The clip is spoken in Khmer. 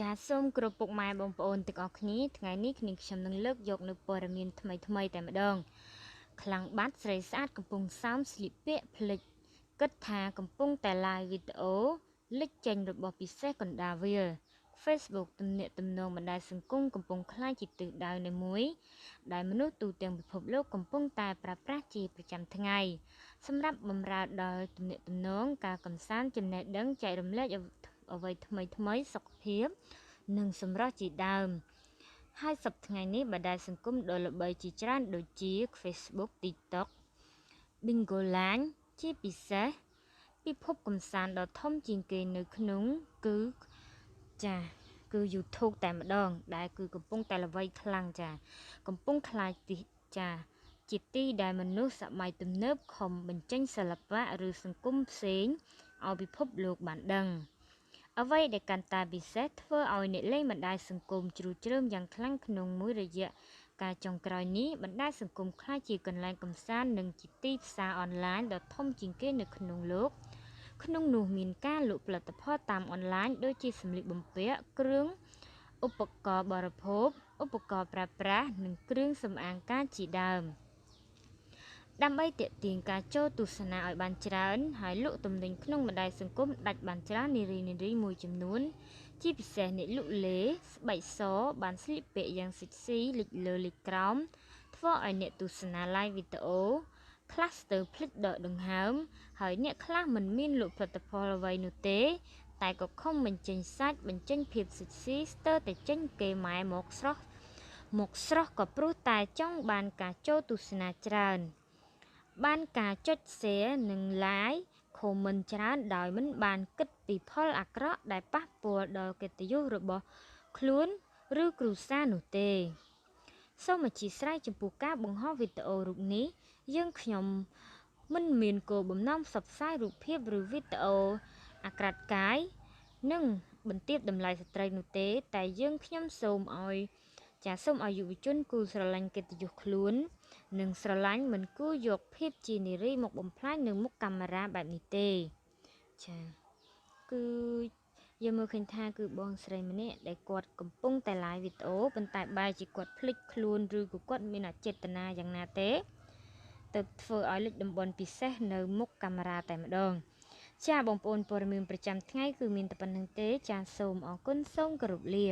ចាសសូមគោរពពុកម៉ែបងប្អូនទាំងអស់គ្នាថ្ងៃនេះខ្ញុំនឹងលើកយកនៅព័ត៌មានថ្មីតែម្ដងខ្លាំងបាត់ស្រីស្អាតកំពុងសើមស្លៀកពាក់ភ្លេចគិតថាកំពុងតែ live វីដេអូលេចចេញរបស់ពិសេសកណ្ដាលវាល Facebook ទំនាក់ទំនងបណ្ដាញសង្គមកំពុងក្លាយជាទិសដៅមួយដែលមនុស្សទូទាំងពិភពលោកកំពុងតែប្រើប្រាស់ជាប្រចាំថ្ងៃសម្រាប់បម្រើដល់ទំនាក់ទំនងការកម្សាន្តចំណេះដឹងចែករំលែកអ្វីថ្មីសុខភាពនិងសម្រស់ជាដើមហើយសប្តាហ៍ថ្ងៃនេះបណ្ដាញសង្គមដ៏ល្បីជាច្រើនដូចជា Facebook TikTok Bingo Line ជាពិសេសពិភពកម្សាន្តដ៏ធំជាងគេនៅក្នុងគឺ YouTube តែម្ដងដែលគឺកំពុងតែល្បីខ្លាំងកំពុងខ្លាចជាទីដែលមនុស្សសម័យទំនើបខំបញ្ចេញសិល្បៈឬសង្គមផ្សេងឲ្យពិភពលោកបានដឹងអ្វីដែលកាន់តែពិសេសធ្វើឲ្យអ្នកលេងបណ្ដាញសង្គមជ្រួលជ្រើមយ៉ាងខ្លាំងក្នុងមួយរយៈកាលចុងក្រោយនេះបណ្ដាញសង្គមក្លាយជាកន្លែងកម្សាន្តនិងជាទីផ្សារអនឡាញដ៏ធំជាងគេនៅក្នុងលោកក្នុងនោះមានការលក់ផលិតផលតាមអនឡាញដូចជាសម្លៀកបំពាក់គ្រឿងឧបករណ៍បរិភោគឧបករណ៍ប្រើប្រាស់និងគ្រឿងសម្អាងការជាដើមដើម្បីទាក់ទាញការចូលទស្សនាឲ្យបានច្រើនហើយលក់ទំនិញក្នុងបណ្ដាញសង្គមដាច់បានច្រើននារីមួយចំនួនជាពិសេសអ្នកលក់លេស្បែកសបានស្លៀកពាក់យ៉ាងសិចស៊ីលិចលើលិចក្រោមធ្វើឲ្យអ្នកទស្សនា live វីដេអូខ្លះស្ទើរភ្លេចដកដង្ហើមហើយអ្នកខ្លះមិនមានលក់ផលិតផលអ្វីនោះទេតែក៏ខំបញ្ចេញសាច់បញ្ចេញភាពសិចស៊ីស្ទើរតែចេញគេម៉ែមកស្រស់ក៏ព្រោះតែចង់បានការចូលទស្សនាច្រើនបានការចុច share និង like comment ច្រើនដោយមិនបានគិតពីផលអាក្រក់ដែលប៉ះពាល់ដល់កិត្តិយសរបស់ខ្លួនឬគ្រួសារនោះទេសូមអធិស្ឋានចំពោះការបង្ហោះវីដេអូរូបនេះខ្ញុំមិនមានគោលបំណងផ្សព្វផ្សាយរូបភាពឬវីដេអូអាក្រាតកាយនិងបន្ទាបតម្លៃស្ត្រីនោះទេតែខ្ញុំសូមឲ្យយុវជនគូស្រឡាញ់កិត្តិយសខ្លួននិងស្រឡាញ់មិនគួរយកភាពជានារីមកបំផ្លាញនៅមុខកាមេរ៉ាបែបនេះទេគឺយើងមើលឃើញថាគឺបងស្រីម្នាក់ដែលគាត់កំពុងតែ live វីដេអូប៉ុន្តែបែរជាគាត់ភ្លេចខ្លួនឬក៏គាត់មានអចេតនាយ៉ាងណាទេទៅធ្វើឲ្យលេចតំបន់ពិសេសនៅមុខកាមេរ៉ាតែម្ដងបងប្អូនព័ត៌មានប្រចាំថ្ងៃគឺមានតែប៉ុណ្្នឹងទេសូមអរគុណសូមគោរពលា